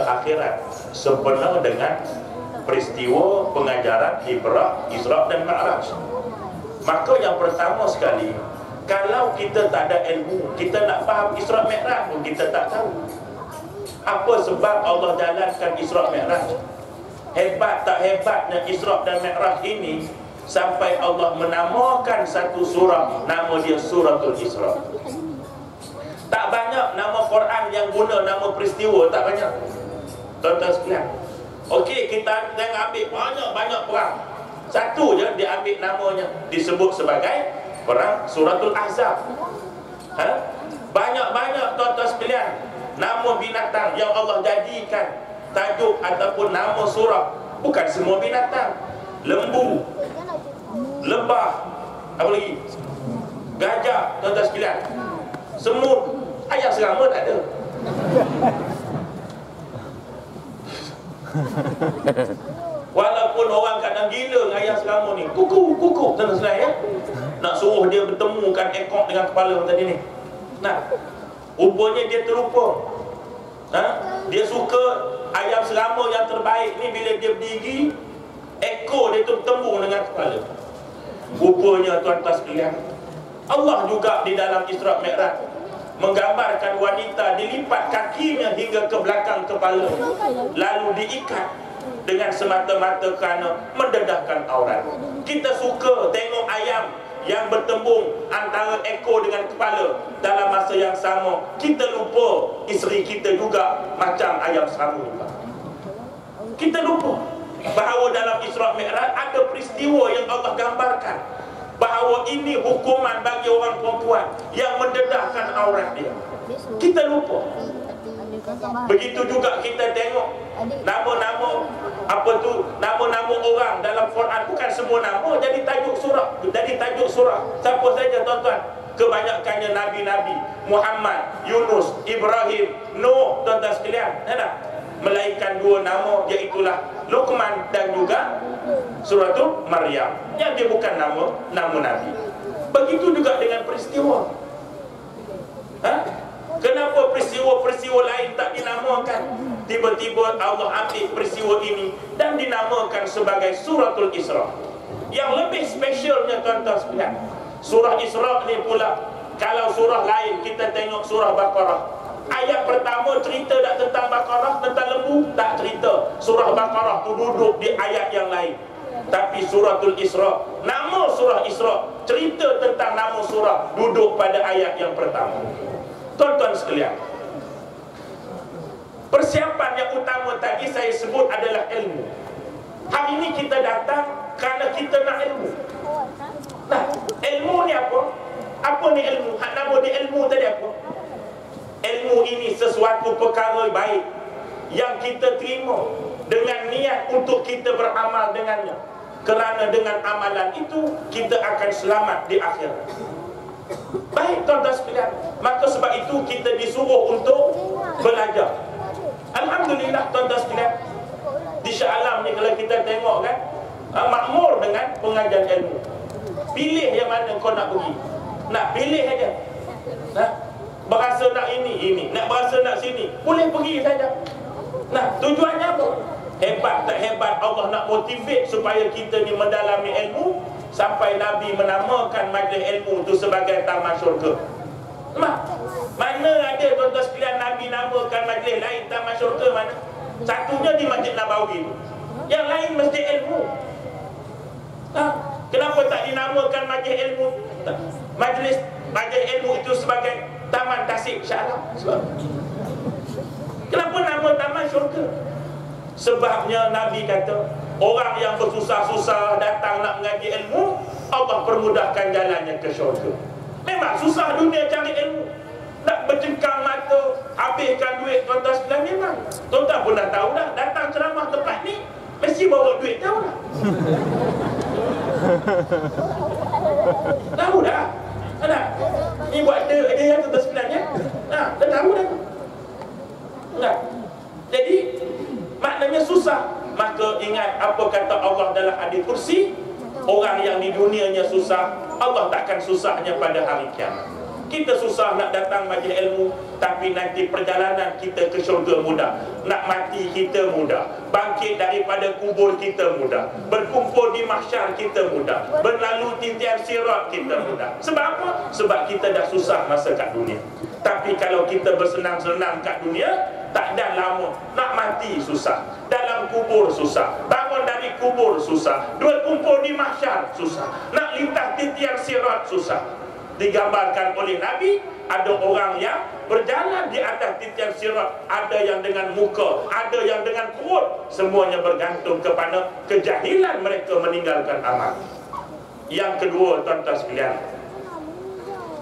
akhirat sempena dengan peristiwa pengajaran Ibrah, Isra dan Mi'raj. Maka yang pertama sekali, kalau kita tak ada ilmu, kita nak faham Isra Mi'raj pun kita tak tahu. Apa sebab Allah jalankan Isra Mi'raj? Hebat tak hebatnya Isra dan Mi'raj ini sampai Allah menamakan satu surah, nama dia Suratul Isra. Tak banyak nama Quran yang guna nama peristiwa, tak banyak. Tuan-tuan sekalian, okey, kita jangan ambil banyak-banyak perang. Satu je dia ambil namanya, disebut sebagai perang Suratul Ahzab. Banyak-banyak tuan-tuan sekalian nama binatang yang Allah jadikan tajuk ataupun nama surah. Bukan semua binatang. Lembu, lebah, apa lagi? Gajah, tuan-tuan sekalian. Semut, ayam serama tak ada. Walaupun orang kadang gila dengan ayam serama ni, kuku, tuan-tuan sekalian ya. Nak suruh dia bertemukan ekor dengan kepala tadi ni. Nah, rupanya dia terlupa. Dia suka ayam serama yang terbaik ni bila dia berdiri, ekor dia tu bertemu dengan kepala. Rupanya tuan-tuan sekalian, Allah juga di dalam Isra Mi'raj menggambarkan wanita dilipat kakinya hingga ke belakang kepala, lalu diikat dengan semata-mata kerana mendedahkan aurat. Kita suka tengok ayam yang bertembung antara ekor dengan kepala dalam masa yang sama. Kita lupa isteri kita juga macam ayam serama juga. Kita lupa bahawa dalam Isra Mi'raj ada peristiwa yang Allah gambarkan bahawa ini hukuman bagi orang perempuan yang mendedahkan aurat dia. Kita lupa. Begitu juga kita tengok nama-nama nama-nama orang dalam Quran, bukan semua nama jadi tajuk surah. Siapa saja tuan-tuan? Kebanyakannya nabi-nabi, Muhammad, Yunus, Ibrahim, Nuh, tuan-tuan sekalian. Melainkan dua nama, iaitulah Luqman dan juga Suratul Maryam, yang dia bukan nama nabi. Begitu juga dengan peristiwa. Kenapa peristiwa-peristiwa lain tak dinamakan? Tiba-tiba Allah ambil peristiwa ini dan dinamakan sebagai Suratul Isra. Yang lebih spesialnya tuan-tuan sekalian, surah Isra ni pula, kalau surah lain kita tengok surah Baqarah, ayat pertama cerita tak tentang Baqarah, tentang lembu, tak cerita. Surah Baqarah tu duduk di ayat yang lain. Tapi Suratul Isra, nama surah Isra, cerita tentang nama surah, duduk pada ayat yang pertama. Tuan-tuan sekalian, persiapan yang utama tadi saya sebut adalah ilmu. Hari ini kita datang kerana kita nak ilmu. Nah, ilmu ni apa? Apa ni ilmu? Nama dia ilmu tadi apa? Ilmu ini sesuatu perkara baik yang kita terima dengan niat untuk kita beramal dengannya. Kerana dengan amalan itu kita akan selamat di akhirat. Baik tuan-tuan sekalian, maka sebab itu kita disuruh untuk belajar. Alhamdulillah tuan-tuan sekalian, di Shah Alam ni kalau kita tengok kan, makmur dengan pengajian ilmu. Pilih yang mana kau nak pergi. Nak pilih aja. Berasa nak ini, nak berasa nak sini, boleh pergi saja. Nah, tujuannya apa? Hebat tak hebat, Allah nak motivate supaya kita ni mendalami ilmu, sampai Nabi menamakan majlis ilmu itu sebagai taman syurga. Mana ada tuan-tuan sekalian Nabi namakan majlis lain taman syurga mana? Satunya di Masjid Nabawi itu, yang lain masjid ilmu. Kenapa tak dinamakan majlis ilmu, majlis ilmu itu sebagai taman tasik Shah Alam? Kenapa nama taman syurga? Sebabnya Nabi kata, orang yang bersusah-susah datang nak mengaji ilmu, Allah permudahkan jalannya ke syurga. Memang susah dunia cari ilmu, nak bercengkang mata, habiskan duit tuan-tuan sekalian. Memang tuan-tuan pun dah tahu dah, datang ceramah tempat ni mesti bawa duit, tahu dah. Tahu dah. Ni buat ada yang tuan-tuan sekalian ya. Dah tahu dah. Jadi maknanya susah. Maka ingat apa kata Allah dalam hadis kursi, orang yang di dunianya susah, Allah takkan susahnya pada hari kiamat. Kita susah nak datang majlis ilmu, tapi nanti perjalanan kita ke syurga mudah. Nak mati kita mudah, bangkit daripada kubur kita mudah, berkumpul di mahsyar kita mudah, berlalu titian sirat kita mudah. Sebab apa? Sebab kita dah susah masa kat dunia. Tapi kalau kita bersenang-senang kat dunia, tak ada lama. Nak mati susah, dalam kubur susah, bangun dari kubur susah, berkumpul di mahsyar susah, nak lintas titian sirat susah. Digambarkan oleh Nabi, ada orang yang berjalan di atas titian sirat, ada yang dengan muka, ada yang dengan perut, semuanya bergantung kepada kejahilan mereka meninggalkan amal. Yang kedua, tuan-tuan sekalian,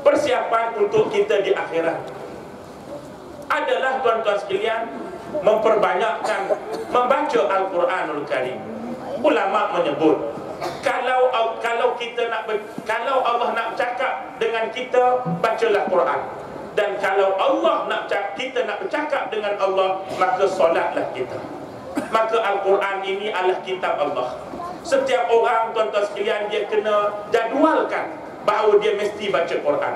persiapan untuk kita di akhirat adalah, tuan-tuan sekalian, memperbanyakkan membaca Al-Quranul Karim. Ulama menyebut, kalau Allah nak cakap dengan kita, bacalah Quran. Dan kalau Allah kita nak bercakap dengan Allah, maka solatlah kita. Maka Al-Quran ini adalah kitab Allah. Setiap orang, tuan-tuan sekalian, dia kena jadualkan bahawa dia mesti baca Quran.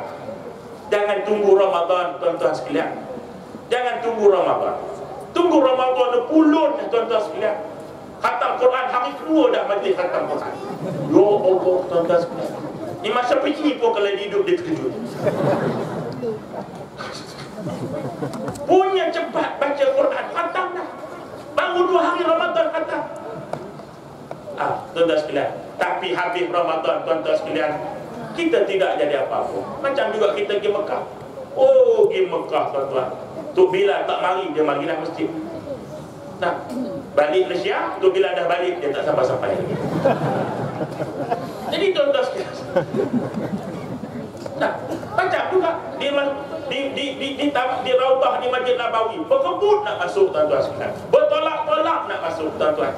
Jangan tunggu Ramadan, tuan-tuan sekalian. Jangan tunggu Ramadan. Tunggu Ramadan pulun, tuan-tuan sekalian. Khatam Quran hari kedua dah majlis khatam Quran. Ya Allah, tuan-tuan sekalian. Ni masa pergi pun kalau dia hidup dia terkejut. Punya cepat baca Quran, khatam dah. Baru 2 hari Ramadan khatam. Tuan-tuan sekalian, tapi habis Ramadan, tuan-tuan sekalian, kita tidak jadi apa-apa. Macam juga kita pergi Mekah. Oh, pergi Mekah, tuan-tuan. Tok Bilal tak mari, dia marilah masjid. Nah, balik Malaysia, Tok Bilal dah balik, dia tak sampai-sampai lagi. Jadi tuan-tuan sekalian, nah, macam juga di Raudhah di Masjid Nabawi, berkebut nak masuk, tuan-tuan sekalian, bertolak-tolak nak masuk, tuan-tuan.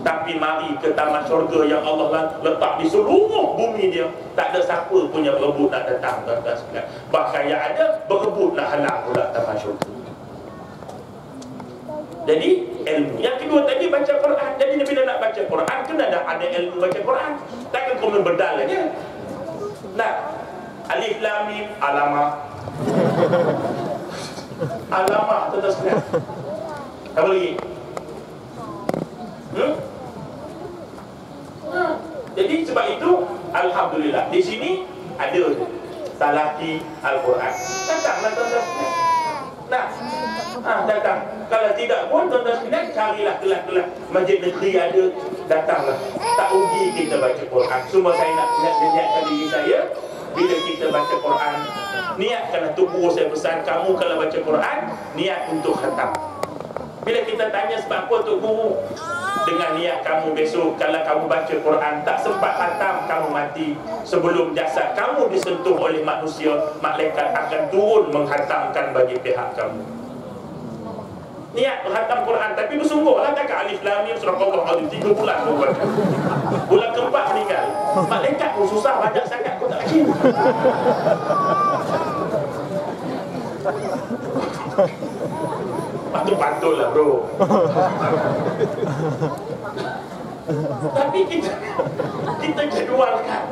Tapi mari ke taman syurga yang Allah letak di seluruh bumi dia, tak ada siapa punya berebut nak datang, tuan-tuan sekalian. Bahkan yang ada berebut nak halang pula taman syurga. Jadi ilmu. Yang kedua tadi baca Quran. Jadi bila nak baca Quran, kena ada ilmu baca Quran. Takkan kau membedal aja. Nah, alif lam mim, alamah. Alamah, tuan-tuan sekalian. Apa lagi? Jadi sebab itu, alhamdulillah, di sini ada talaqi Al-Quran. Datanglah, tuan-tuan sekalian. Nah, datang. Kalau tidak pun, tuan-tuan sekalian, carilah kelas-kelas masjid negeri ada, datanglah. Tak rugi kita baca Quran. Semua saya nak niatkan diri saya, bila kita baca Quran, niatkanlah. Tu guru saya pesan, kamu kalau baca Quran, niat untuk khatam. Bila kita tanya sebab apa tu guru, dengan niat kamu besok kalau kamu baca Quran tak sempat khatam, kamu mati, sebelum jasad kamu disentuh oleh manusia, malaikat akan turun menghatamkan bagi pihak kamu. Niat khatam Quran, tapi bersungguhlah tak alif lam mim surah Allah 3 bulan pun baca. Bulan keempat meninggal. Malaikat pun susah banyak sangat kau tak yakin. Patut-patutlah bro. Tapi kita jadualkan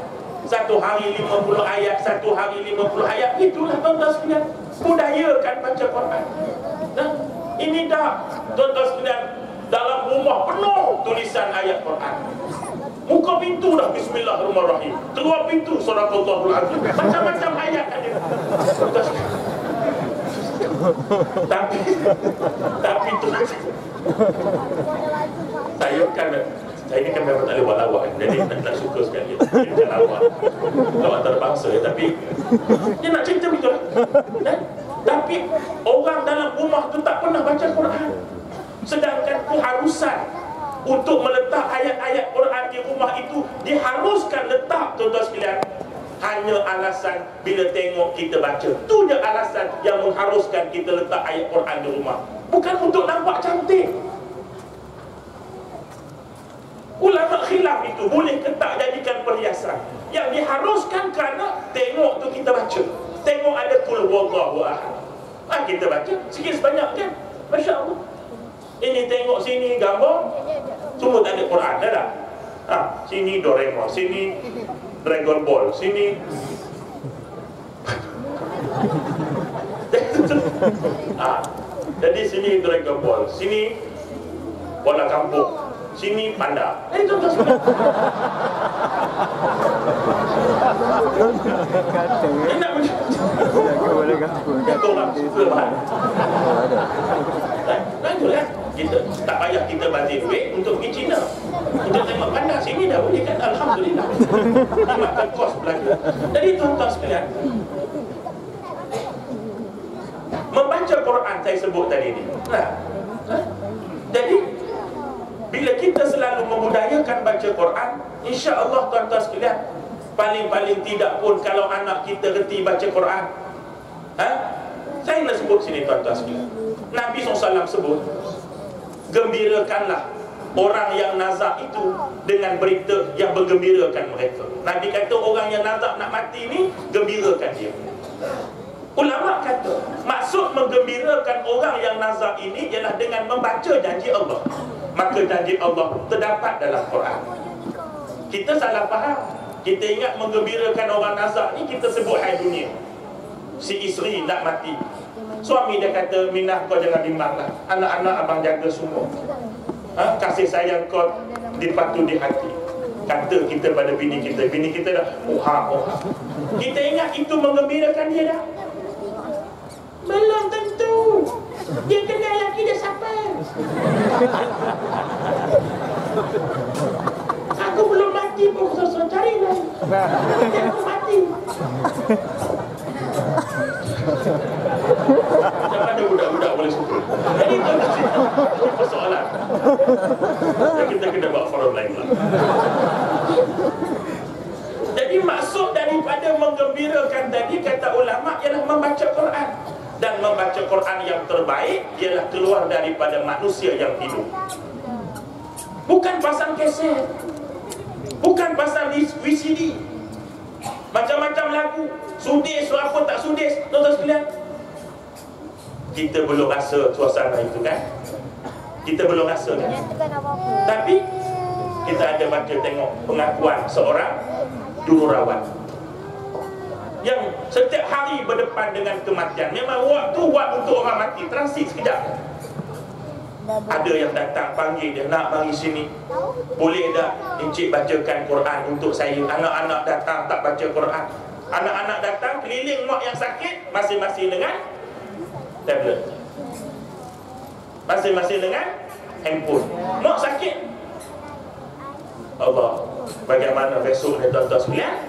1 hari 50 ayat, 1 hari 50 ayat. Itulah tuan-tuan sekalian, budayakan baca Quran. Nah, ini dah tuan-tuan sekalian, dalam rumah penuh tulisan ayat Quran. Muka pintu dah Bismillahirrahmanirrahim, keluar pintu Surahul Azim, macam-macam ayat ada. Tuan-tuan sekalian, tapi tu saya ni kan memang tak boleh buat lawak, jadi nak suka sekali bukan lawak antarabangsa, tapi dia nak cerita begitu lah. Tapi orang dalam rumah tu tak pernah baca Quran, sedangkan keharusan untuk meletak ayat-ayat Quran di rumah itu diharuskan letak, tuan-tuan sekalian. Hanya alasan bila tengok kita baca, tu je alasan yang mengharuskan kita letak ayat Quran di rumah, bukan untuk nampak cantik. Ulama khilaf itu boleh ke tak jadikan perhiasan. Yang diharuskan kerana tengok tu kita baca, tengok ada qul huwallahu ahad, kita baca sikit sebanyak kan, Masya Allah. Ini tengok sini gambar, semua tak ada Quran dah dah. Sini Doraemon, sini Dragon Ball, sini Jadi sini Dragon Ball, sini bola kampung, sini panda. Tuan-tuan sekalian. Ini nak orang suka bahan. Itulah kita tak payah kita bazir duit untuk pergi China, untuk tengok panda. Sini dah boleh kan, alhamdulillah. Makan kos belanja. Jadi tuan-tuan sekalian, membaca Quran saya sebut tadi ni. Jadi bila kita selalu memudayakan baca Quran, insya-Allah tuan-tuan sekalian, paling-paling tidak pun kalau anak kita reti baca Quran, saya nak sebut sini tuan-tuan sekalian, Nabi SAW sebut, gembirakanlah orang yang nazak itu dengan berita yang bergembirakan mereka. Nabi kata orang yang nazak nak mati ni, gembirakan dia. Ulama kata maksud menggembirakan orang yang nazak ini ialah dengan membaca janji Allah. Maka janji Allah terdapat dalam Quran. Kita salah faham. Kita ingat menggembirakan orang nazak ni kita sebut hai dunia. Si isteri nak mati, suami dia kata, Minah kau jangan bimbanglah, anak-anak abang jaga semua. Kasih sayang kau dipatu di hati. Kata kita pada bini kita dah oha. Kita ingat itu menggembirakan dia dah? Belum tentu. Dia kenal lelaki dia siapa. Aku belum mati pun susah cari lah. Aku mati. Jangan ada budak-budak boleh suka. Jadi itu persoalan. Kita kena buat forum lain lah. Jadi maksud daripada menggembirakan tadi, kata ulama, ialah membaca Quran. Dan membaca Quran yang terbaik ialah keluar daripada manusia yang hidup. Bukan pasang keset, bukan pasang VCD, macam-macam lagu, sudis apa tak sudis. Tuan-tuan sekalian, kita belum rasa suasana itu kan? Kita belum rasa kan? Tapi kita ada baca tengok pengakuan seorang jururawat yang setiap hari berdepan dengan kematian. Memang waktu buat untuk orang mati, transit sekejap. Ada yang datang panggil dia, nak mari sini, boleh tak encik bacakan Quran untuk saya? Anak-anak datang tak baca Quran. Anak-anak datang keliling mak yang sakit, masing-masing dengan tablet, masing-masing dengan handphone. Mak sakit, Allah, bagaimana besok ni tuan-tuan sekalian?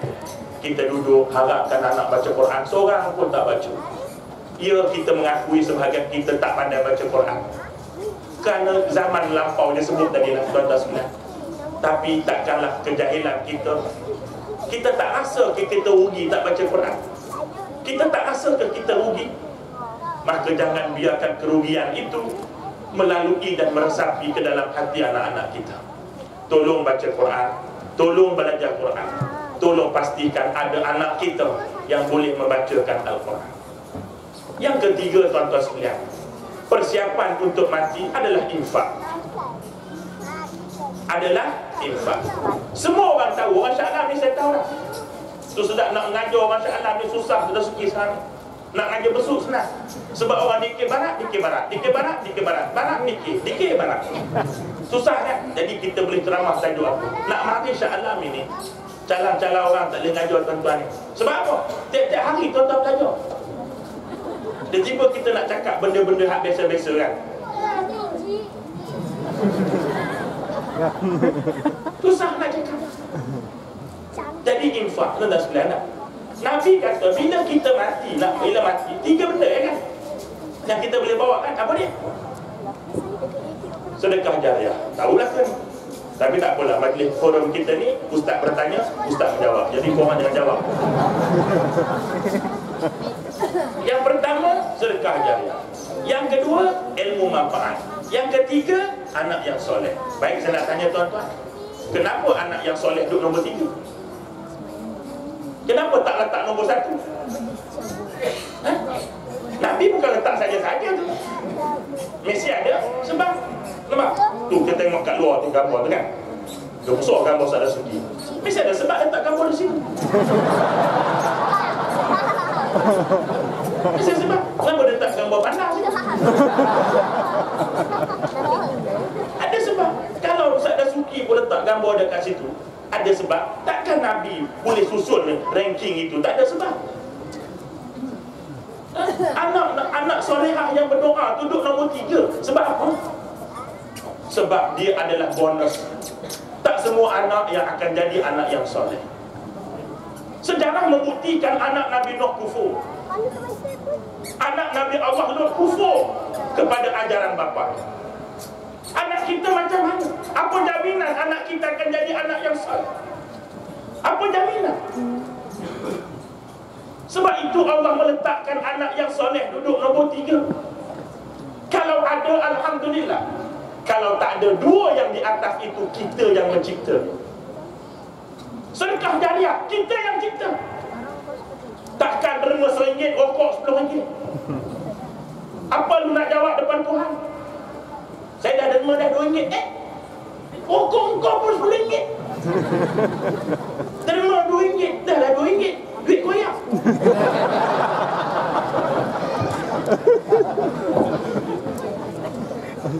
Kita duduk harapkan anak baca Quran, seorang pun tak baca. Ya, kita mengakui sebahagian kita tak pandai baca Quran kerana zaman lampau dia sebut tadi lah tuan-tuan sekalian. Tapi takkanlah kejahilan kita. Kita tak rasa ke kita rugi tak baca Quran? Kita tak rasa ke kita rugi? Maka jangan biarkan kerugian itu melalui dan meresapi ke dalam hati anak-anak kita. Tolong baca Quran, tolong belajar Quran, tolong pastikan ada anak kita yang boleh membacakan Al-Quran. Yang ketiga tuan-tuan sekalian, persiapan untuk mati adalah infak. Adalah infak. Semua orang tahu, orang Shah Alam ni saya tahu dah. Tu sedap nak mengajar orang Shah Alam ni susah, sudah suki sekarang. Nak ngajar besuk senang. Sebab orang dikir barat, dikir barat, dikir barat, dikir barat, barat dikir, dikir barat. Susah kan? Jadi kita boleh ceramah tajuk apa? Nak mati Shah Alam ini, calang-calang orang tak boleh ngajar tuan-tuan ni. Sebab apa? Tiap-tiap hari tuan-tuan belajar. Tiba-tiba kita nak cakap benda-benda hak biasa-biasa kan? Susah nak cakap. Jadi infak, tuan-tuan sekalian, Nabi kata bila kita mati, bila mati, 3 benda kan yang kita boleh bawa kan? Apa dia? Sedekah jariah. Tahulah kan? Tapi tak apalah, majlis forum kita ni, ustaz bertanya, ustaz menjawab. Jadi korang jangan jawab. Yang pertama, sedekah jariah. Yang kedua, ilmu manfaat. Yang ketiga, anak yang soleh. Baik, saya nak tanya tuan-tuan, kenapa anak yang soleh duduk nombor 3? Kenapa tak letak nombor 1? Nabi bukan letak saja-saja tu. Mesti ada sebab. Nampak? Tu kita tengok kat luar tu gambar tu kan. Dia besar gambar Sada Suki. Mesti ada sebab letak gambar di situ. Mesti ada sebab. Kenapa dia tak gambar pandang? Ada sebab. Kalau Ustaz Dasuki pun letak gambar dekat situ, ada sebab. Takkan Nabi boleh susun ranking itu? Tak ada sebab. Anak solehah yang berdoa duduk nombor 3. Sebab apa? Sebab dia adalah bonus. Tak semua anak yang akan jadi anak yang soleh. Sejarah membuktikan anak Nabi Nuh kufur. Anak Nabi Allah Lut kufur kepada ajaran bapa. Anak kita macam mana? Apa jaminan anak kita akan jadi anak yang soleh? Apa jaminan? Sebab itu Allah meletakkan anak yang soleh duduk nombor 3. Kalau ada, alhamdulillah. Kalau tak ada, 2 yang di atas itu kita yang mencipta. Sedekah jariah, kita yang cipta. Takkan derma RM1, rokok RM10. Apa lu nak jawab depan Tuhan? Saya dah derma dah RM2. Rokok kau pun RM10. Derma RM2, dah lah RM2. Duit koyak.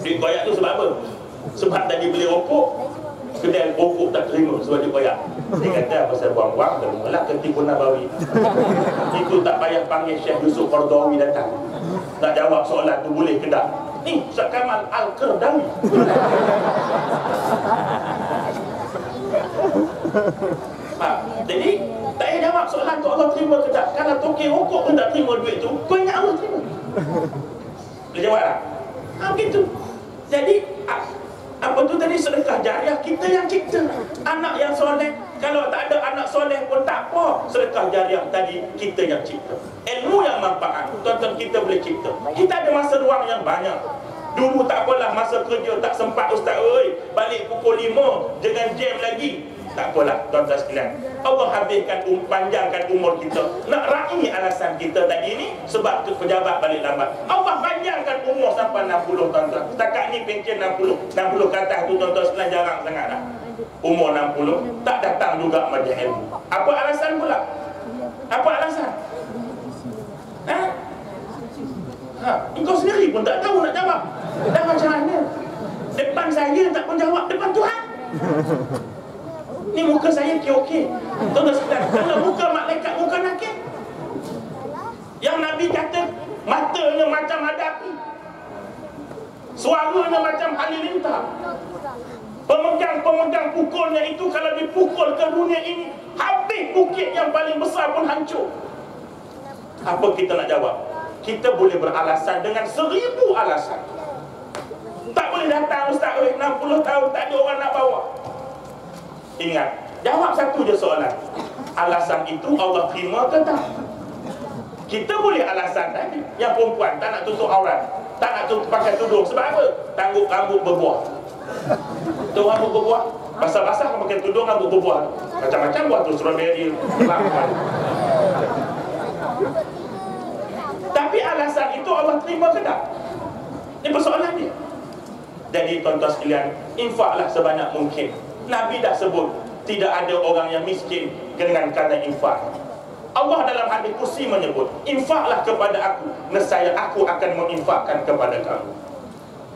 Duit koyak tu sebab apa? Sebab tadi beli rokok, kedai rokok tak terima sebab dia koyak. Dia kata pasal buang-buang, termalah ketipu Nabawi. Itu tak payah panggil Syekh Yusuf Qardawi datang nak jawab soalan tu boleh ke tak? Ni Ustaz Kamal Al-Qardawi. Jadi tak payah jawab soalan tu Allah terima ke tak. Kalau tokek rokok pun tak terima duit tu, kau ingat Allah terima? Boleh jawab tak? Begitu. Jadi apa tu tadi, sedekah jariah kita yang cipta. Anak yang soleh, kalau tak ada anak soleh pun tak apa. Sedekah jariah tadi kita yang cipta. Ilmu yang manfaat, tuan-tuan, kita boleh cipta. Kita ada masa ruang yang banyak. Dulu tak apalah, masa kerja tak sempat Ustaz, balik pukul 5 dengan jam lagi. Tak apalah tuan-tuan sekalian, Allah habiskan panjangkan umur kita. Nak raih alasan kita tadi ni sebab tu pejabat balik lambat. Allah panjangkan umur sampai 60 tuan-tuan. Setakat ni pencen 60 ke atas tu tuan-tuan sekalian jarang sangat dah. Umur 60 tak datang juga majlis ilmu. Apa alasan pula? Apa alasan? Engkau sendiri pun tak tahu nak jawab. Dah macam mana? Depan saya tak pun jawab, depan Tuhan. Ni muka saya okey. Tuan-tuan sekalian, kalau muka malaikat, muka nakir. Yang Nabi kata matanya macam ada api, suaranya macam halilintar. Pemegang pukulnya itu kalau dipukul ke dunia ini, habis bukit yang paling besar pun hancur. Apa kita nak jawab? Kita boleh beralasan dengan 1000 alasan. Tak boleh datang Ustaz, 60 tahun tak ada orang nak bawa. Ingat, jawab satu je soalan. Alasan itu Allah terima ke tak? Kita boleh alasan tadi. Yang perempuan tak nak tutup aurat, tak nak pakai tudung. Sebab apa? Tangguh rambut berbuah. Tu rambut berbuah, basah-basah pakai tudung, rambut berbuah. Macam-macam buat tu, strawberry, lampan. Tapi alasan itu Allah terima ke tak? Ini persoalan dia. Jadi tuan-tuan sekalian, infaklah sebanyak mungkin. Nabi dah sebut tidak ada orang yang miskin dengan kerana infak. Allah dalam hadis kursi menyebut, infaklah kepada aku, nescaya aku akan menginfakkan kepada kamu.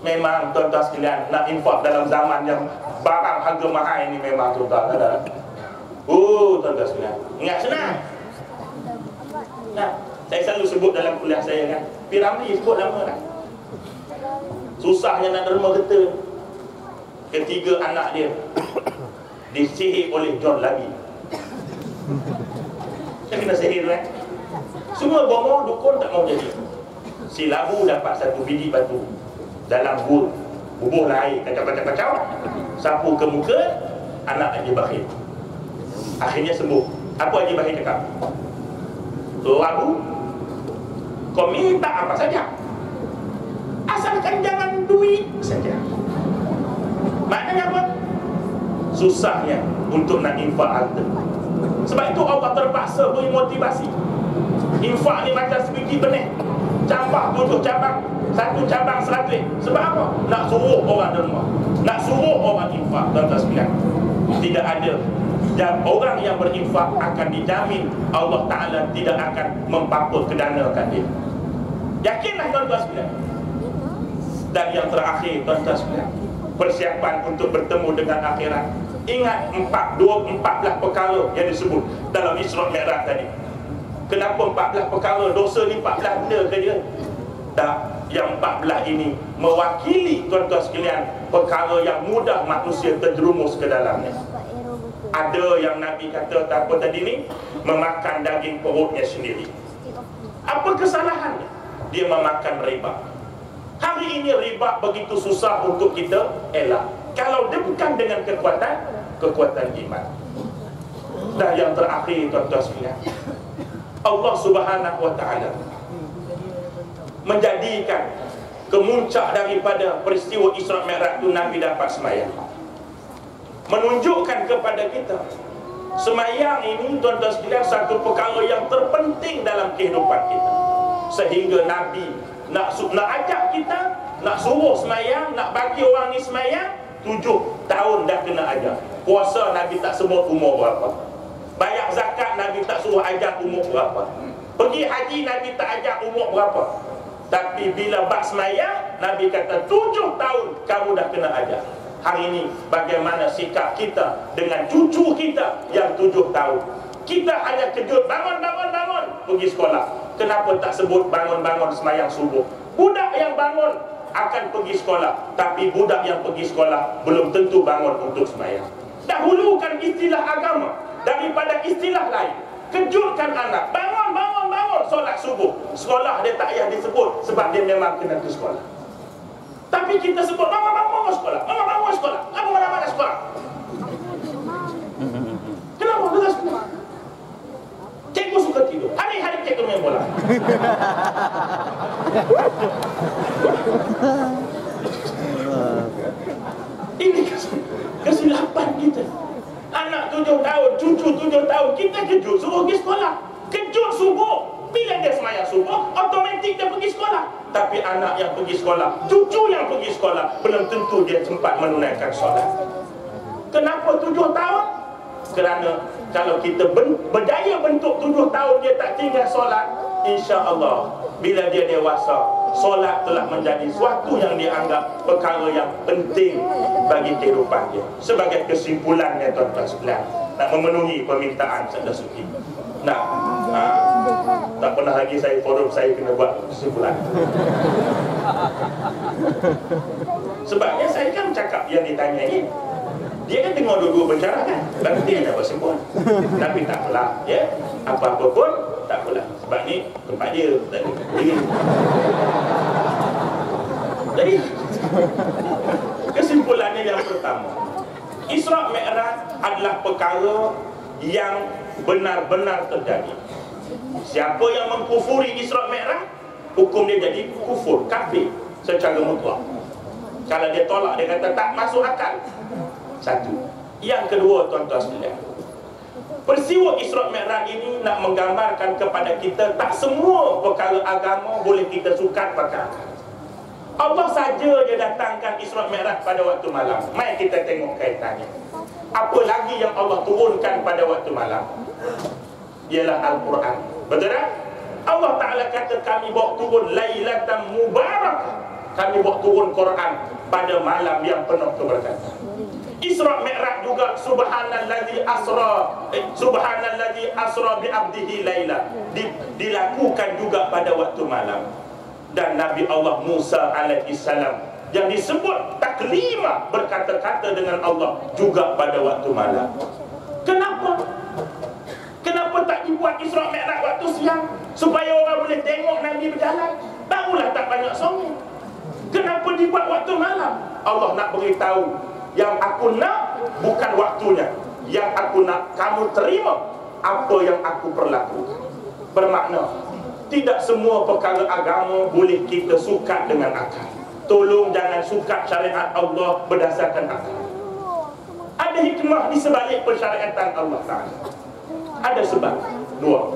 Memang tuan-tuan sekalian, nak infak dalam zaman yang barang harga mahal ini memang tuan-tuan ada. Tuan-tuan sekalian, ingat senang. Nah, saya selalu sebut dalam kuliah saya kan, Piramli sebut lama kan. Susahnya nak derma getah. Ketiga anak dia disihir oleh John Labi. Dia kena sihir kan. Semua bomoh dukun tak mau jadi. Si Labu dapat 1 biji batu dalam bubuhlah air, kacau-kacau, sapu ke muka, anak Haji Bakhir. Akhirnya sembuh. Apa Haji Bakhir cakap? Labu, kau minta apa saja, asalkan jangan duit saja. Maknanya apa? Susahnya untuk nak infak harta. Sebab itu Allah terpaksa beri motivasi. Infak ni macam sebiji benih, cabang 7 cabang, 1 cabang 100. Sebab apa? Nak suruh orang derma, nak suruh orang infak. Tuan-tuan sekalian, tidak ada. Dan orang yang berinfak akan dijamin Allah Ta'ala tidak akan mempaput kedanakan dia. Yakinlah tuan-tuan sekalian. Dan yang terakhir tuan-tuan sekalian, persiapan untuk bertemu dengan akhirat. Ingat 14 perkara yang disebut dalam Isra' Mi'raj tadi. Kenapa 14 perkara? Dosa ni 14 benda ke dia? Tak, yang 14 ini mewakili tuan-tuan sekalian perkara yang mudah manusia terjerumus ke dalamnya. Ada yang Nabi kata apa tadi ni? Memakan daging perutnya sendiri. Apa kesalahannya? Dia memakan riba. Hari ini riba begitu susah untuk kita elak kalau dia bukan dengan kekuatan iman. Dan yang terakhir tuan-tuan sekalian, Allah Subhanahu wa ta'ala menjadikan kemuncak daripada peristiwa Isra' Mi'raj itu Nabi dapat semayang. Menunjukkan kepada kita semayang ini tuan-tuan sekalian satu perkara yang terpenting dalam kehidupan kita. Sehingga Nabi nak ajak kita, nak suruh semayang, nak bagi orang ni semayang, 7 tahun dah kena ajar. Puasa Nabi tak sebut umur berapa. Bayar zakat Nabi tak suruh ajar umur berapa. Pergi haji Nabi tak ajar umur berapa. Tapi bila bab semayang, Nabi kata 7 tahun kamu dah kena ajar. Hari ini bagaimana sikap kita dengan cucu kita yang 7 tahun? Kita hanya kejut, bangun pergi sekolah. Kenapa tak sebut bangun semayang subuh? Budak yang bangun akan pergi sekolah, tapi budak yang pergi sekolah belum tentu bangun untuk semayang. Dahulukan istilah agama daripada istilah lain. Kejutkan anak, bangun solat subuh. Sekolah dia tak payah disebut sebab dia memang kena ke sekolah. Tapi kita sebut bangun sekolah, bangun sekolah, mana sekolah. Kenapa kita sekolah? Cikgu suka tidur, hari-hari cikgu main bola. Ini kesilapan kita. Anak 7 tahun, cucu 7 tahun, kita kejut suruh pergi sekolah. Kejut subuh. Bila dia semayang subuh, automatik dia pergi sekolah. Tapi anak yang pergi sekolah, cucu yang pergi sekolah, belum tentu dia sempat menunaikan solat. Kenapa 7 tahun? Kerana kalau kita berjaya bentuk 7 tahun dia tak tinggal solat, insya-Allah bila dia dewasa, solat telah menjadi suatu yang dianggap perkara yang penting bagi kehidupan dia. Sebagai kesimpulannya tuan-tuan sekalian, nak memenuhi permintaan Sabda Suci. Tak pernah lagi saya forum saya kena buat kesimpulan. Sebabnya saya kan cakap yang ditanya ini, dia kan dengar dua-dua bicara kan, berarti dia dapat kesimpulan. Tapi tak apalah, ya, apa-apa pun tak apalah. Sebab ni tempat dia. Jadi kesimpulannya yang pertama, Isra' Mi'raj adalah perkara yang benar-benar terjadi. Siapa yang mengkufuri Isra' Mi'raj, hukum dia jadi kufur, kafir secara mutlak. Kalau dia tolak, dia kata tak masuk akal. Satu. Yang kedua tuan-tuan sekalian, peristiwa Isra' Mi'raj ini nak menggambarkan kepada kita tak semua perkara agama boleh kita sukat pakai akal. Allah saja dia datangkan Isra' Mi'raj pada waktu malam. Mari kita tengok kaitannya. Apa lagi yang Allah turunkan pada waktu malam? Ialah Al-Quran. Betul tak? Allah Ta'ala kata kami bawa turun Lailatan Mubarakah. Kami bawa turun Quran pada malam yang penuh keberkatan. Isra' Mi'raj juga Subhanallazi asra bi abdihi laila, dilakukan juga pada waktu malam. Dan Nabi Allah Musa alaihi salam yang disebut taklimah, berkata-kata dengan Allah juga pada waktu malam. Kenapa? Kenapa tak dibuat Isra' Mi'raj waktu siang supaya orang boleh tengok Nabi berjalan? Barulah tak banyak songong. Kenapa dibuat waktu malam? Allah nak beritahu, yang aku nak bukan waktunya. Yang aku nak kamu terima apa yang aku perlakukan. Bermakna tidak semua perkara agama boleh kita sukat dengan akal. Tolong jangan sukat syariat Allah berdasarkan akal. Ada hikmah di sebalik persyariatan Allah Ta'ala. Ada sebab. Dua.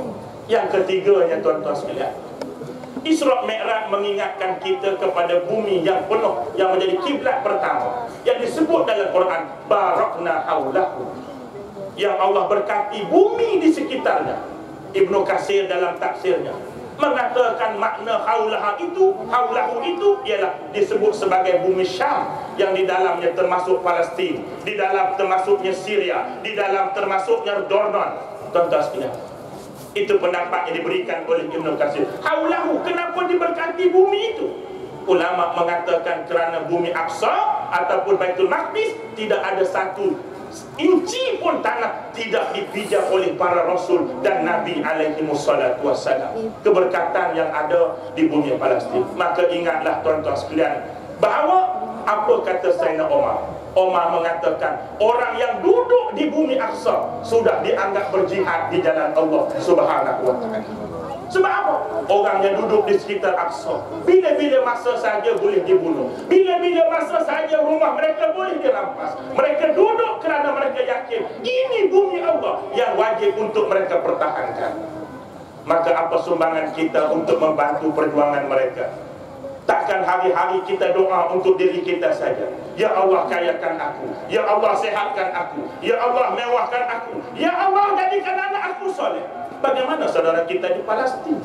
Yang ketiganya tuan-tuan sekalian, Isra' Mi'raj mengingatkan kita kepada bumi yang penuh, yang menjadi kiblat pertama, yang disebut dalam Quran Barakna haulahu, yang Allah berkati bumi di sekitarnya. Ibnu Katsir dalam tafsirnya mengatakan makna haulahu itu ialah disebut sebagai bumi Syam, yang di dalamnya termasuk Palestin, di dalam termasuknya Syria, di dalam termasuknya Jordan. Tuan-tuan sekalian, itu pendapat yang diberikan oleh Ibnu Katsir. Haulahu, kenapa diberkati bumi itu? Ulama mengatakan kerana bumi Aqsa ataupun Baitul Maqdis tidak ada satu inci pun tanah tidak dipijak oleh para rasul dan nabi alaihi wassalatu wassalam. Keberkatan yang ada di bumi Palestin. Maka ingatlah tuan-tuan sekalian bahawa apa kata Sayyidina Umar? Umar mengatakan orang yang duduk di bumi Aqsa sudah dianggap berjihad di jalan Allah Subhanahu wa taala. Sebab apa? Orang yang duduk di sekitar Aqsa bila-bila masa saja boleh dibunuh, bila-bila masa saja rumah mereka boleh dirampas. Mereka duduk kerana mereka yakin ini bumi Allah yang wajib untuk mereka pertahankan. Maka apa sumbangan kita untuk membantu perjuangan mereka? Takkan hari-hari kita doa untuk diri kita saja. Ya Allah kayakan aku, ya Allah sehatkan aku, ya Allah mewahkan aku, ya Allah jadikan anak aku soleh. Bagaimana saudara kita di Palestin?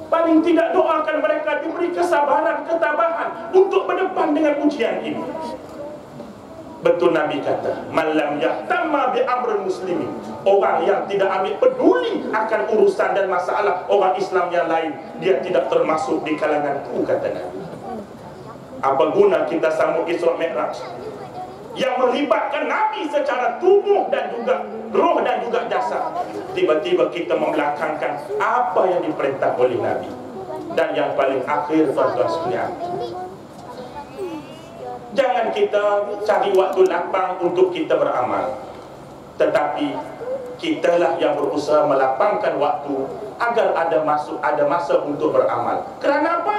Paling tidak doakan mereka diberi kesabaran, ketabahan untuk berdepan dengan ujian ini. Betul Nabi kata, "Malam yahtamma bi amrul muslimin." Orang yang tidak ambil peduli akan urusan dan masalah orang Islam yang lain, dia tidak termasuk di kalanganku, kata Nabi. Apa guna kita sambut Isra Mi'raj yang melibatkan Nabi secara tubuh dan juga roh dan juga jasad, tiba-tiba kita membelakangkan apa yang diperintah oleh Nabi. Dan yang paling akhir, tuan-tuan sekalian, jangan kita cari waktu lapang untuk kita beramal, tetapi kitalah yang berusaha melapangkan waktu agar ada masa untuk beramal. Kerana apa?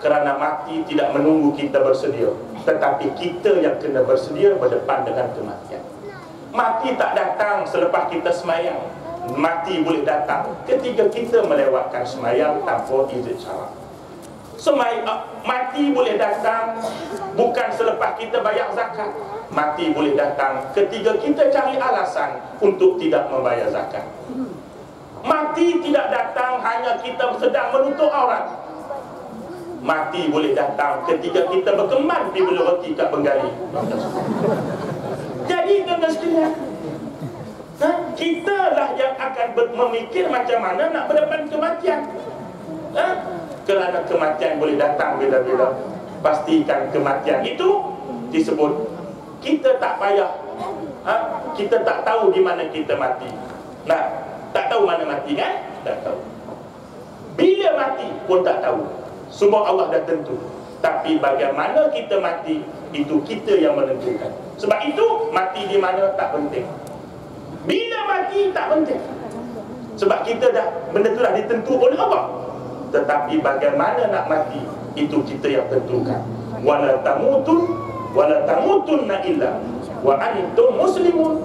Kerana mati tidak menunggu kita bersedia, tetapi kita yang kena bersedia berdepan dengan kematian. Mati tak datang selepas kita semayang. Mati boleh datang ketika kita melewatkan semayang tanpa izin syarak. Mati boleh datang bukan selepas kita bayar zakat. Mati boleh datang ketika kita cari alasan untuk tidak membayar zakat. Mati tidak datang hanya kita sedang menutup aurat. Mati boleh datang ketika kita berkeman pergi bela roti kat penggali. Jadi tuan-tuan sekalian, kita lah yang akan memikir macam mana nak berdepan kematian. Kerana kematian boleh datang bila-bila. Pastikan kematian itu disebut kita tak payah, kita tak tahu di mana kita mati. Nah, tak tahu mana mati kan? Tak tahu. Bila mati pun tak tahu. Semua Allah dah tentu. Tapi bagaimana kita mati, itu kita yang menentukan. Sebab itu mati di mana tak penting. Bila mati tak penting. Sebab kita dah, benda tu dah ditentu oleh Allah. Tetapi bagaimana nak mati, itu kita yang tentukan. Wala tamutunna illa wa antum muslimun.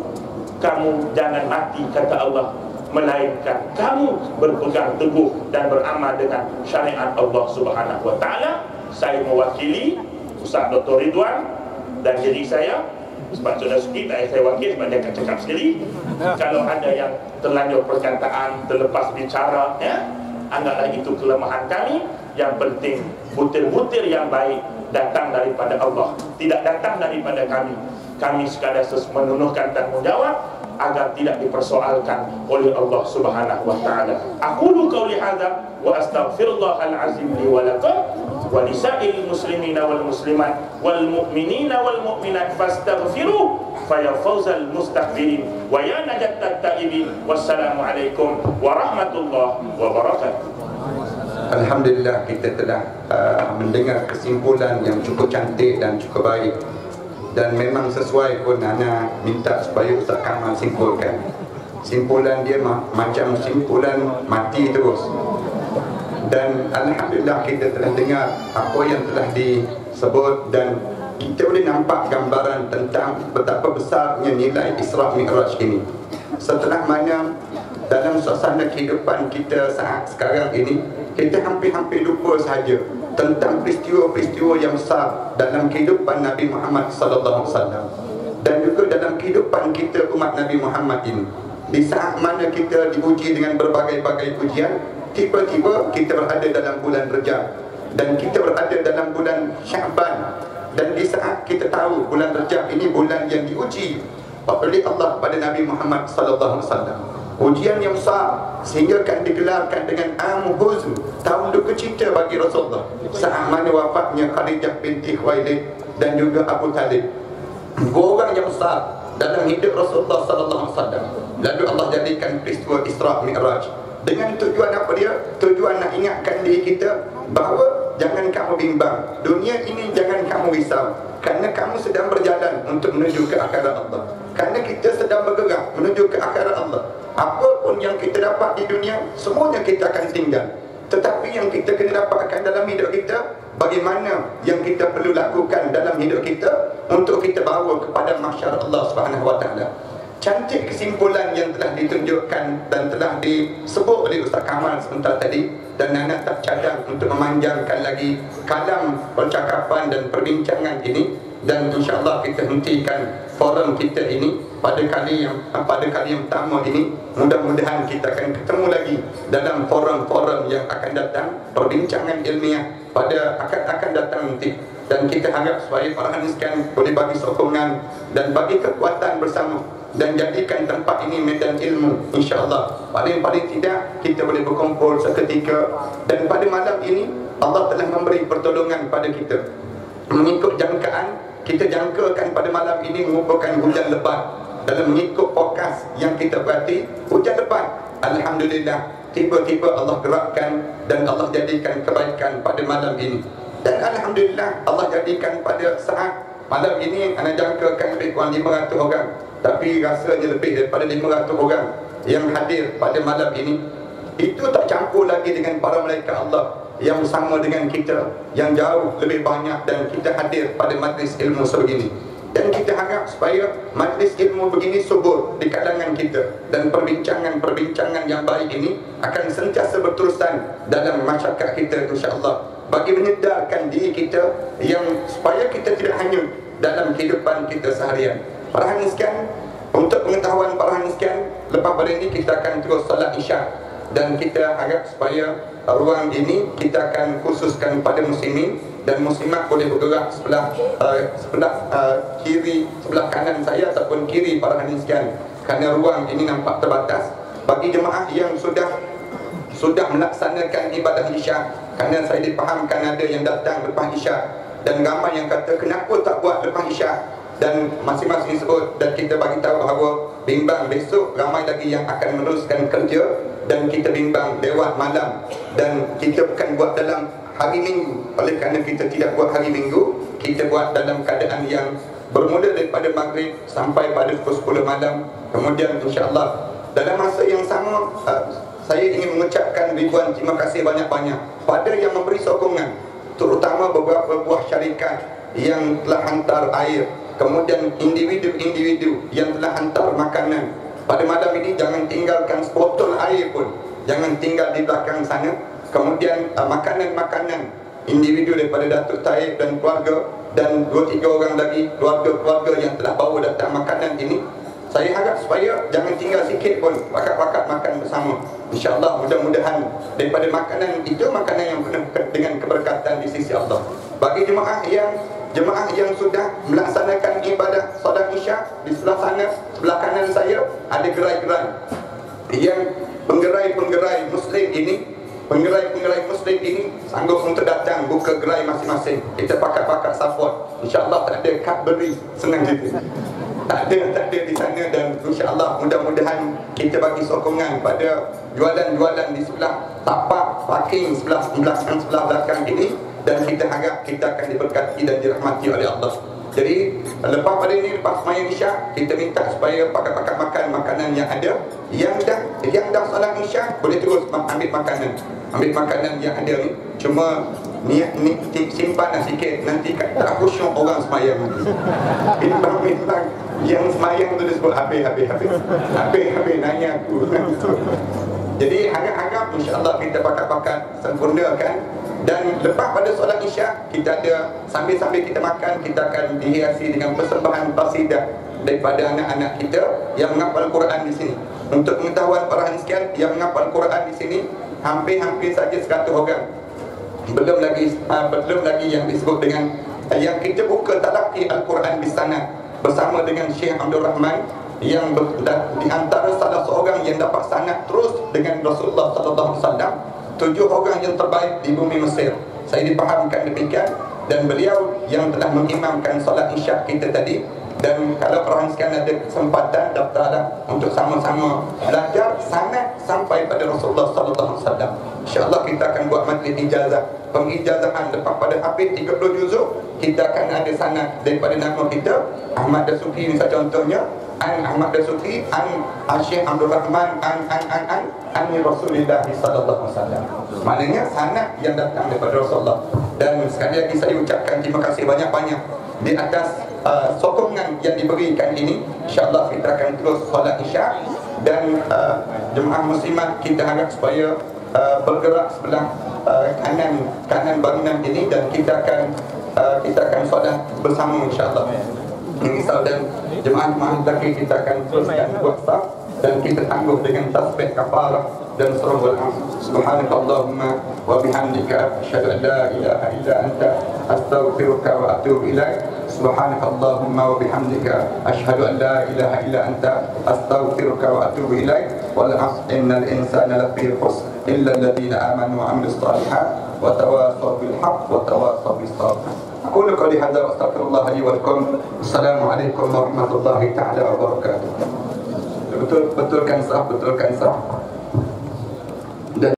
Kamu jangan mati, kata Allah, melainkan kamu berpegang teguh dan beramal dengan syariat Allah Subhanahu wa taala. Saya mewakili Ustaz Dr. Ridwan dan diri saya, sebab sudah sikit saya wakil sebab dia akan cakap sekali. Kalau ada yang terlanjur perkataan, terlepas bicara, anggaplah itu kelemahan kami. Yang penting butir-butir yang baik datang daripada Allah, tidak datang daripada kami. Kami sekadar memenuhkan tanggungjawab agar tidak dipersoalkan oleh Allah Subhanahu wa taala. Aqulu qauli hadza wa astaghfirullahal azim li wa lakum wa lisa'il muslimina wal muslimat wal mu'minina wal mu'minat fastaghfiruh fa fawzal mustaghfirin wa ya najat taibin. Wassalamu alaikum warahmatullahi wabarakatuh. Alhamdulillah, kita telah mendengar kesimpulan yang cukup cantik dan cukup baik. Dan memang sesuai pun Ana minta supaya Ustaz Kamal simpulkan. Simpulan dia macam simpulan mati terus. Dan Alhamdulillah kita telah dengar apa yang telah disebut dan kita boleh nampak gambaran tentang betapa besarnya nilai Isra Mi'raj ini. Setelah mana dalam suasana kehidupan kita saat sekarang ini, kita hampir-hampir lupa sahaja tentang peristiwa-peristiwa yang besar dalam kehidupan Nabi Muhammad SAW dan juga dalam kehidupan kita umat Nabi Muhammad ini. Di saat mana kita diuji dengan berbagai-bagai ujian, tiba-tiba kita berada dalam bulan Rejab dan kita berada dalam bulan Syaban, dan di saat kita tahu bulan Rejab ini bulan yang diuji oleh Allah pada Nabi Muhammad sallallahu alaihi wasallam, ujian yang besar sehingga kan digelarkan dengan Am Huzn, tahun duka cita bagi Rasulullah, saat mana wafatnya Khadijah binti Khuwailid dan juga Abu Talib, dua orang yang besar dalam hidup Rasulullah sallallahu alaihi wasallam. Lalu Allah jadikan peristiwa Isra Mi'raj dengan tujuan apa dia? Tujuan nak ingatkan diri kita bahawa jangan kamu bimbang, dunia ini jangan kamu risau, kerana kamu sedang berjalan untuk menuju ke akhirat Allah. Kerana kita sedang bergerak menuju ke akhirat Allah. Apa pun yang kita dapat di dunia, semuanya kita akan tinggal. Tetapi yang kita kena dapatkan dalam hidup kita, bagaimana yang kita perlu lakukan dalam hidup kita untuk kita bawa kepada mahsyar Allah Subhanahu wa taala. Cantik kesimpulan yang telah ditunjukkan dan telah disebut oleh Ustaz Kamal sebentar tadi, dan Nana tak cadang untuk memanjangkan lagi kalam percakapan dan perbincangan ini, dan insya-Allah kita hentikan forum kita ini pada kali yang pertama ini. Mudah-mudahan kita akan ketemu lagi dalam forum-forum yang akan datang, perbincangan ilmiah pada akan datang nanti. Dan kita harap supaya para hadirin sekalian boleh bagi sokongan dan bagi kekuatan bersama dan jadikan tempat ini medan ilmu, insya-Allah. Paling tidak kita boleh berkumpul seketika, dan pada malam ini Allah telah memberi pertolongan pada kita. Mengikut jangkaan, kita jangkakan pada malam ini merupakan hujan lebat. Dalam mengikut forecast yang kita perhati, hujan lebat. Alhamdulillah, tiba-tiba Allah gerakkan dan Allah jadikan kebaikan pada malam ini. Dan alhamdulillah Allah jadikan pada saat malam ini anda jangkakan lebih kurang 500 orang, tapi rasanya lebih daripada 500 orang yang hadir pada malam ini. Itu tak campur lagi dengan para malaikat Allah yang bersama dengan kita, yang jauh lebih banyak, dan kita hadir pada majlis ilmu sebegini. Dan kita harap supaya majlis ilmu begini subur di kalangan kita, dan perbincangan-perbincangan yang baik ini akan sentiasa berterusan dalam masyarakat kita, insya-Allah, bagi menyedarkan diri kita yang supaya kita tidak hanyut dalam kehidupan kita seharian. Para hadirin sekalian, untuk pengetahuan para hadirin sekalian, lepas pada ini kita akan terus salat Isyak, dan kita harap supaya ruang ini kita akan khususkan pada muslimin, dan muslimat boleh bergerak sebelah kiri, sebelah kanan saya ataupun kiri para hadirin sekalian, kerana ruang ini nampak terbatas. Bagi jemaah yang sudah melaksanakan ibadah Isyak, kerana saya dipahamkan ada yang datang lepas Isyak, dan ramai yang kata kenapa tak buat lepas Isyak, dan masing-masing sebut, dan kita bagi tahu bahawa bimbang besok ramai lagi yang akan meneruskan kerja, dan kita bimbang lewat malam, dan kita bukan buat dalam hari Minggu. Oleh kerana kita tidak buat hari Minggu, kita buat dalam keadaan yang bermula daripada maghrib sampai pada pukul 10 malam. Kemudian insya-Allah dalam masa yang sama, saya ingin mengucapkan ribuan terima kasih banyak-banyak pada yang memberi sokongan, terutama beberapa buah syarikat yang telah hantar air, kemudian individu-individu yang telah hantar makanan. Pada malam ini jangan tinggalkan sebotol air pun, jangan tinggal di belakang sana. Kemudian makanan-makanan individu daripada Datuk Taib dan keluarga, dan 2-3 orang lagi keluarga-keluarga yang telah bawa datang makanan ini, saya harap supaya jangan tinggal sikit pun, pakat-pakat makan bersama. InsyaAllah mudah-mudahan daripada makanan itu, makanan yang penuh dengan keberkatan di sisi Allah. Bagi jemaah yang sudah melaksanakan ibadah solat Isyak, di sebelah sana, sebelah kanan saya ada gerai-gerai yang penggerai-penggerai muslim ini sanggup untuk datang buka gerai masing-masing. Kita pakat-pakat support. InsyaAllah tak ada kad beri, senang gitu. Tak ada di sana, dan insyaAllah mudah-mudahan kita bagi sokongan pada jualan-jualan di sebelah tapak parking sebelah belakang ini, dan kita harap kita akan diberkati dan dirahmati oleh Allah. Jadi lepas pada ini, lepas semayang Isyak, kita minta supaya pakat-pakat makan makanan yang ada. Yang dah salat Isyak boleh terus ambil makanan yang ada ni. Cuma niat ni simpanlah sikit, nanti tak khusyuk orang semayang. Bimbang yang semayang tu dia sebut habis nanya aku. Jadi harap-harap insya-Allah kita pakat-pakat sempurnakan. Dan lepas pada solat Isyak, kita ada sambil-sambil kita makan, kita akan dihiasi dengan persembahan qasidah daripada anak-anak kita yang menghafal Quran di sini. Untuk pengetahuan para hadirin sekalian, yang menghafal Quran di sini hampir saja 100 orang. Belum lagi yang disebut dengan yang kita buka talaqi Al-Quran di sana bersama dengan Syekh Abdul Rahman yang di antara salah seorang yang dapat sanad terus dengan Rasulullah sallallahu alaihi wasallam, 7 orang yang terbaik di bumi Mesir. Saya dipahamkan demikian, dan beliau yang telah mengimamkan solat isyak kita tadi. Dan kalau korang sekarang ada kesempatan, daftarlah untuk sama-sama belajar sanad sampai pada Rasulullah sallallahu alaihi wasallam. InsyaAllah kita akan buat majlis ijazah, pengijazahan lepas pada hafiz 30 juzuk. Kita akan ada sanad daripada nama kita Ahmad Dasuki, misalnya contohnya Ahmad Dasuki an Syekh Abdul Rahman an Rasulullah sallallahu alaihi wasallam. Maknanya sanad yang datang daripada Rasulullah. Dan sekali lagi saya ucapkan terima kasih banyak-banyak di atas sokongan yang diberikan ini. InsyaAllah kita akan terus solat isyak, dan jemaah muslimat kita harap supaya bergerak sebelah kanan bangunan ini, dan kita akan solat bersama insyaAllah. Misal dan jemaah-jemaah lelaki kita akan teruskan buat saf, dan kita tangguh dengan tasbih kafarah dan surah al-asr. Subhanakallahumma wa bihamdika asyhadu an la ilaha illa anta astaghfiruka wa atubu ilaik. Subhanakallahumma wa bihamdika asyhadu an la ilaha illa anta astaghfiruka wa atubu ilaik. Wal 'asr innal insana lafi khusr illa alladhina amanu wa 'amilus shalihat wa tawassaw bil haqq wa tawassaw bis sabr. Aku qali hadza wa astaghfirullah li wa lakum. Assalamualaikum warahmatullahi taala wabarakatuh. Betulkan sah.